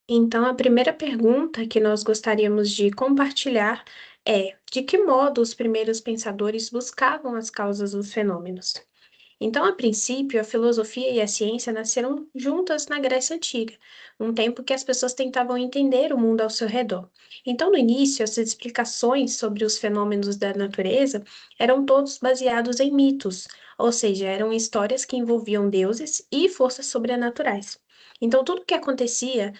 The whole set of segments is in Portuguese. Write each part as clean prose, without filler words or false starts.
Então, a primeira pergunta que nós gostaríamos de compartilhar é: de que modo os primeiros pensadores buscavam as causas dos fenômenos? Então, a princípio, a filosofia e a ciência nasceram juntas na Grécia Antiga, um tempo que as pessoas tentavam entender o mundo ao seu redor. Então, no início, essas explicações sobre os fenômenos da natureza eram todos baseados em mitos, ou seja, eram histórias que envolviam deuses e forças sobrenaturais. Então, tudo que acontecia,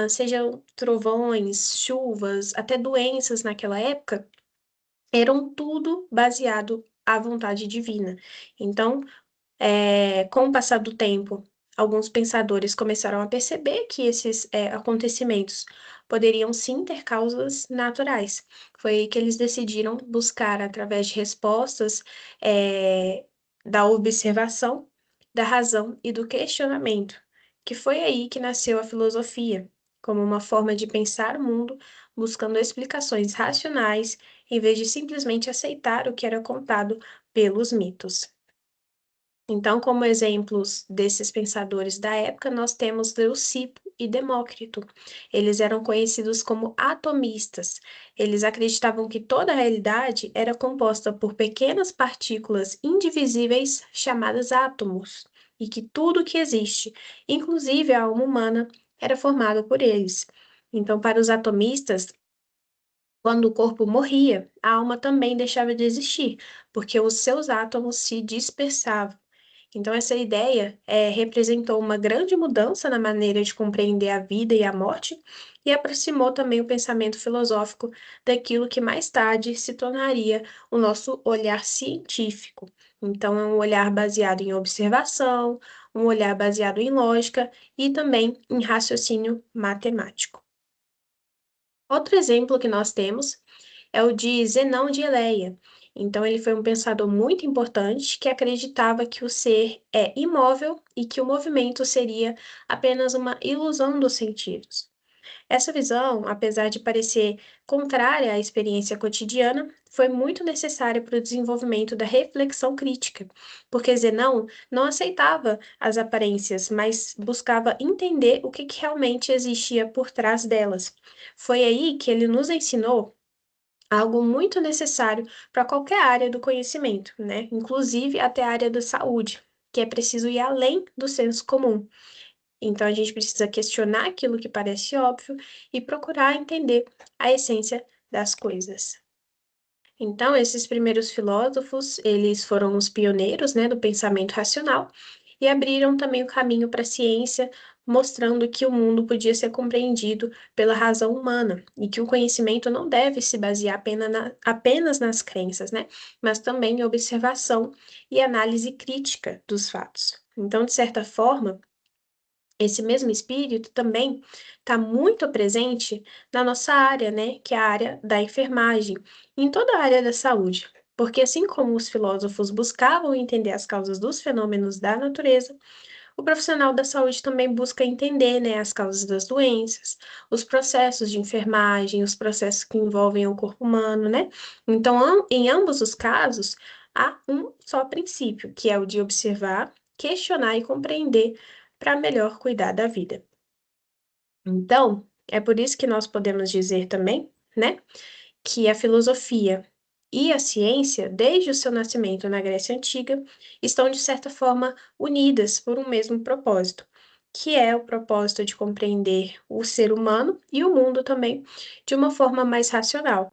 sejam trovões, chuvas, até doenças naquela época, eram tudo baseado à vontade divina. Então, com o passar do tempo, alguns pensadores começaram a perceber que esses acontecimentos poderiam sim ter causas naturais. Foi aí que eles decidiram buscar, através de respostas, eh, da observação, da razão e do questionamento, que foi aí que nasceu a filosofia, como uma forma de pensar o mundo, buscando explicações racionais, em vez de simplesmente aceitar o que era contado pelos mitos. Então, como exemplos desses pensadores da época, nós temos Leucipo e Demócrito. Eles eram conhecidos como atomistas. Eles acreditavam que toda a realidade era composta por pequenas partículas indivisíveis chamadas átomos, e que tudo que existe, inclusive a alma humana, era formado por eles. Então, para os atomistas, quando o corpo morria, a alma também deixava de existir, porque os seus átomos se dispersavam. Então, essa ideia representou uma grande mudança na maneira de compreender a vida e a morte e aproximou também o pensamento filosófico daquilo que mais tarde se tornaria o nosso olhar científico. Então, é um olhar baseado em observação, um olhar baseado em lógica e também em raciocínio matemático. Outro exemplo que nós temos é o de Zenão de Eleia. Então, ele foi um pensador muito importante que acreditava que o ser é imóvel e que o movimento seria apenas uma ilusão dos sentidos. Essa visão, apesar de parecer contrária à experiência cotidiana, foi muito necessária para o desenvolvimento da reflexão crítica, porque Zenão não aceitava as aparências, mas buscava entender o que realmente existia por trás delas. Foi aí que ele nos ensinou algo muito necessário para qualquer área do conhecimento, né? Inclusive até a área da saúde, que é preciso ir além do senso comum. Então a gente precisa questionar aquilo que parece óbvio e procurar entender a essência das coisas. Então, esses primeiros filósofos, eles foram os pioneiros, né, do pensamento racional e abriram também o caminho para a ciência, mostrando que o mundo podia ser compreendido pela razão humana e que o conhecimento não deve se basear apenas nas crenças, né, mas também em observação e análise crítica dos fatos. Então, de certa forma, esse mesmo espírito também está muito presente na nossa área, né, que é a área da enfermagem, em toda a área da saúde. Porque assim como os filósofos buscavam entender as causas dos fenômenos da natureza, o profissional da saúde também busca entender, né, as causas das doenças, os processos de enfermagem, os processos que envolvem o corpo humano, né? Então, em ambos os casos, há um só princípio, que é o de observar, questionar e compreender para melhor cuidar da vida. Então, é por isso que nós podemos dizer também, né, que a filosofia e a ciência, desde o seu nascimento na Grécia Antiga, estão, de certa forma, unidas por um mesmo propósito, que é o propósito de compreender o ser humano e o mundo também de uma forma mais racional.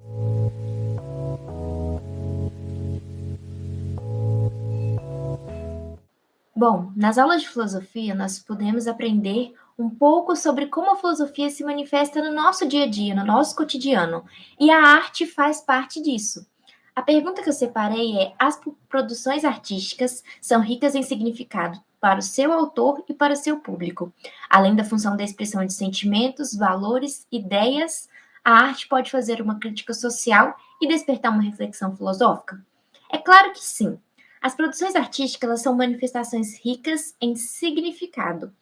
Bom, nas aulas de filosofia, nós podemos aprender um pouco sobre como a filosofia se manifesta no nosso dia a dia, no nosso cotidiano, e a arte faz parte disso. A pergunta que eu separei é: as produções artísticas são ricas em significado para o seu autor e para o seu público? Além da função da expressão de sentimentos, valores, ideias, a arte pode fazer uma crítica social e despertar uma reflexão filosófica? É claro que sim. As produções artísticas elas são manifestações ricas em significado.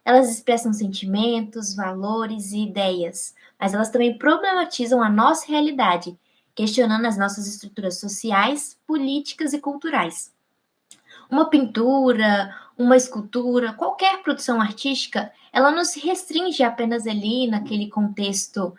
Elas expressam sentimentos, valores e ideias, mas elas também problematizam a nossa realidade, questionando as nossas estruturas sociais, políticas e culturais. Uma pintura, uma escultura, qualquer produção artística, ela não se restringe apenas ali naquele contexto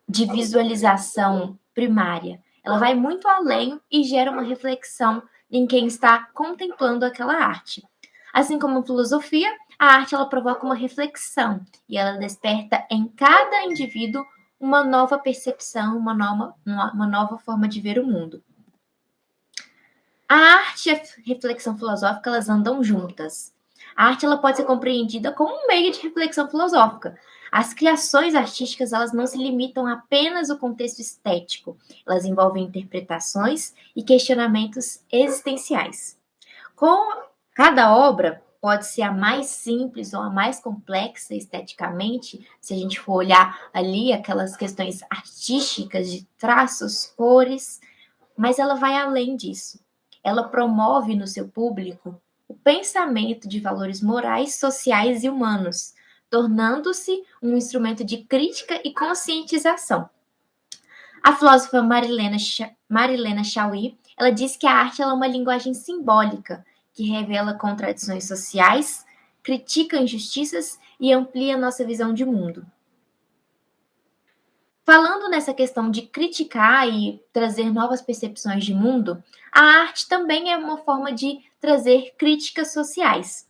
de visualização primária. Ela vai muito além e gera uma reflexão em quem está contemplando aquela arte. Assim como a filosofia, a arte ela provoca uma reflexão e ela desperta em cada indivíduo uma nova percepção, uma nova forma de ver o mundo. A arte e a reflexão filosófica elas andam juntas. A arte ela pode ser compreendida como um meio de reflexão filosófica. As criações artísticas elas não se limitam apenas ao contexto estético. Elas envolvem interpretações e questionamentos existenciais. Com cada obra pode ser a mais simples ou a mais complexa esteticamente, se a gente for olhar ali aquelas questões artísticas de traços, cores, mas ela vai além disso. Ela promove no seu público o pensamento de valores morais, sociais e humanos, tornando-se um instrumento de crítica e conscientização. A filósofa Marilena Chauí, ela diz que a arte ela é uma linguagem simbólica que revela contradições sociais, critica injustiças e amplia nossa visão de mundo. Falando nessa questão de criticar e trazer novas percepções de mundo, a arte também é uma forma de trazer críticas sociais.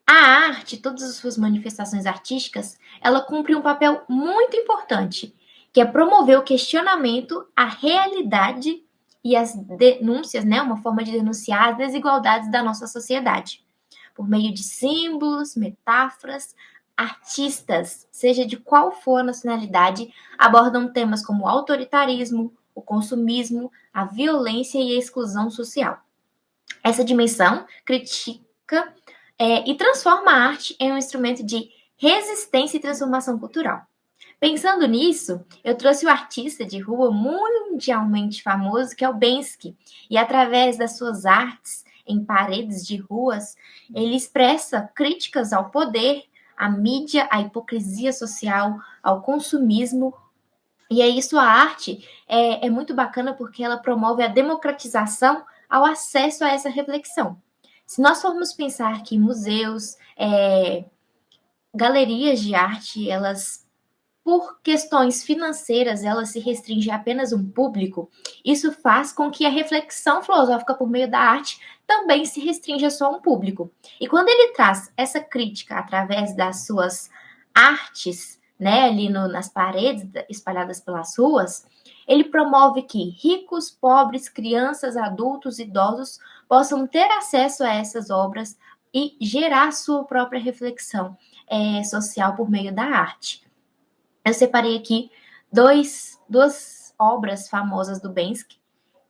A arte, todas as suas manifestações artísticas, ela cumpre um papel muito importante, que é promover o questionamento, a realidade e as denúncias, né, uma forma de denunciar as desigualdades da nossa sociedade. Por meio de símbolos, metáforas, artistas, seja de qual for a nacionalidade, abordam temas como o autoritarismo, o consumismo, a violência e a exclusão social. Essa dimensão critica e transforma a arte em um instrumento de resistência e transformação cultural. Pensando nisso, eu trouxe o artista de rua mundialmente famoso, que é o Banksy, e através das suas artes em paredes de ruas, ele expressa críticas ao poder, à mídia, à hipocrisia social, ao consumismo. E aí sua arte é muito bacana porque ela promove a democratização ao acesso a essa reflexão. Se nós formos pensar que museus, galerias de arte, elas por questões financeiras, ela se restringe a apenas um público, isso faz com que a reflexão filosófica por meio da arte também se restrinja só a um público. E quando ele traz essa crítica através das suas artes, né, ali nas paredes espalhadas pelas ruas, ele promove que ricos, pobres, crianças, adultos, idosos possam ter acesso a essas obras e gerar sua própria reflexão social por meio da arte. Eu separei aqui duas obras famosas do Banksy.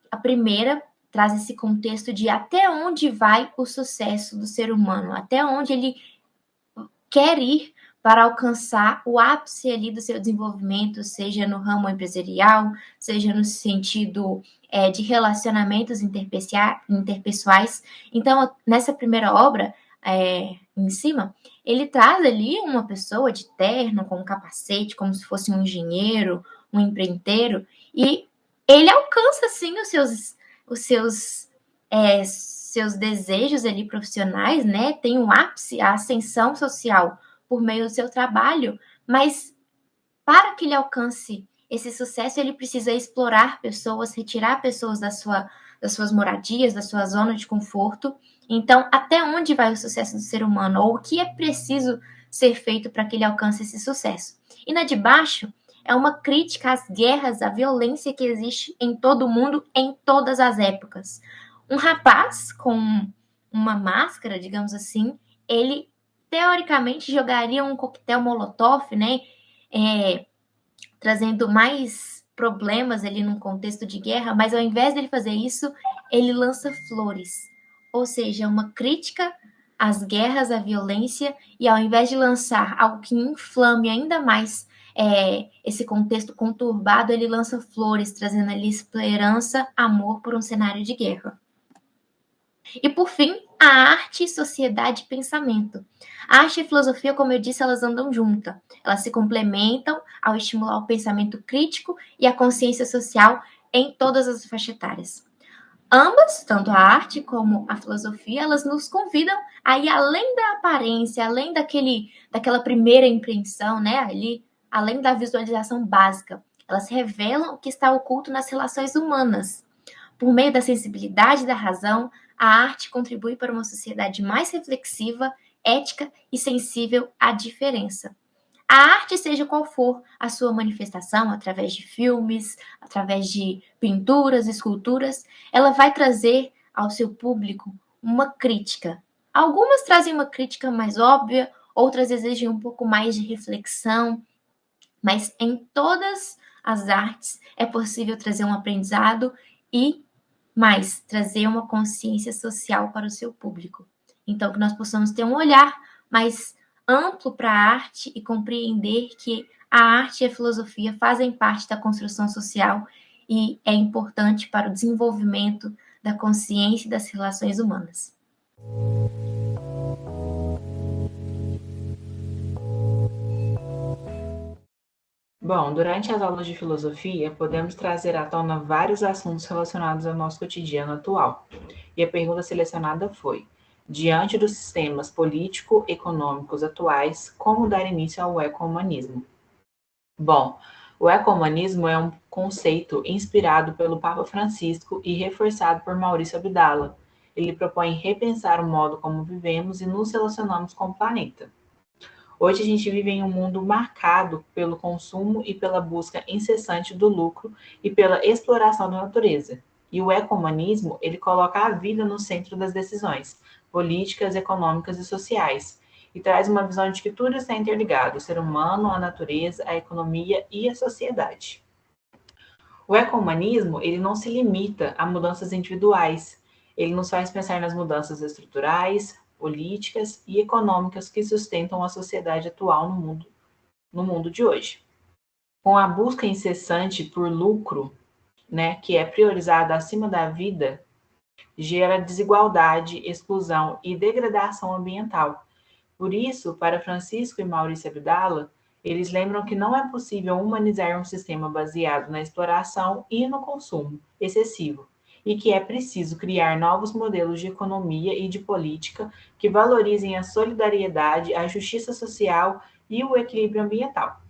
A primeira traz esse contexto de até onde vai o sucesso do ser humano, até onde ele quer ir para alcançar o ápice ali do seu desenvolvimento, seja no ramo empresarial, seja no sentido de relacionamentos interpessoais. Então, nessa primeira obra, em cima, ele traz ali uma pessoa de terno, com um capacete, como se fosse um engenheiro, um empreiteiro, e ele alcança, sim, seus desejos ali profissionais, né? Tem um ápice, a ascensão social por meio do seu trabalho, mas para que ele alcance esse sucesso, ele precisa explorar pessoas, retirar pessoas das suas moradias, da sua zona de conforto. Então, até onde vai o sucesso do ser humano? Ou o que é preciso ser feito para que ele alcance esse sucesso? E na de baixo é uma crítica às guerras, à violência que existe em todo o mundo, em todas as épocas. Um rapaz com uma máscara, digamos assim, ele teoricamente jogaria um coquetel molotov, né? Trazendo mais problemas ali num contexto de guerra, mas ao invés dele fazer isso, ele lança flores. Ou seja, uma crítica às guerras, à violência, e ao invés de lançar algo que inflame ainda mais esse contexto conturbado, ele lança flores, trazendo ali esperança, amor por um cenário de guerra. E por fim, a arte, sociedade e pensamento. A arte e a filosofia, como eu disse, elas andam juntas. Elas se complementam ao estimular o pensamento crítico e a consciência social em todas as faixas etárias. Ambas, tanto a arte como a filosofia, elas nos convidam a ir além da aparência, além daquela primeira impressão, né? Ali, além da visualização básica. Elas revelam o que está oculto nas relações humanas. Por meio da sensibilidade e da razão, a arte contribui para uma sociedade mais reflexiva, ética e sensível à diferença. A arte, seja qual for a sua manifestação, através de filmes, através de pinturas, esculturas, ela vai trazer ao seu público uma crítica. Algumas trazem uma crítica mais óbvia, outras exigem um pouco mais de reflexão, mas em todas as artes é possível trazer um aprendizado e mais trazer uma consciência social para o seu público. Então, que nós possamos ter um olhar mais amplo para a arte e compreender que a arte e a filosofia fazem parte da construção social e é importante para o desenvolvimento da consciência e das relações humanas. Bom, durante as aulas de filosofia, podemos trazer à tona vários assuntos relacionados ao nosso cotidiano atual. E a pergunta selecionada foi: diante dos sistemas político-econômicos atuais, como dar início ao eco-humanismo? Bom, o eco-humanismo é um conceito inspirado pelo Papa Francisco e reforçado por Maurício Abdala. Ele propõe repensar o modo como vivemos e nos relacionamos com o planeta. Hoje a gente vive em um mundo marcado pelo consumo e pela busca incessante do lucro e pela exploração da natureza. E o ecohumanismo, ele coloca a vida no centro das decisões políticas, econômicas e sociais, e traz uma visão de que tudo está interligado, o ser humano, a natureza, a economia e a sociedade. O ecohumanismo, ele não se limita a mudanças individuais, ele nos faz pensar nas mudanças estruturais, políticas e econômicas que sustentam a sociedade atual no mundo de hoje. Com a busca incessante por lucro, né, que é priorizada acima da vida, gera desigualdade, exclusão e degradação ambiental. Por isso, para Francisco e Maurício Abdala, eles lembram que não é possível humanizar um sistema baseado na exploração e no consumo excessivo, e que é preciso criar novos modelos de economia e de política que valorizem a solidariedade, a justiça social e o equilíbrio ambiental.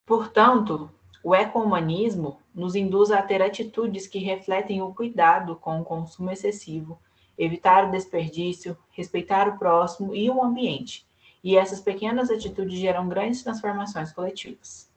Portanto, o ecohumanismo nos induz a ter atitudes que refletem o cuidado com o consumo excessivo, evitar o desperdício, respeitar o próximo e o ambiente. E essas pequenas atitudes geram grandes transformações coletivas.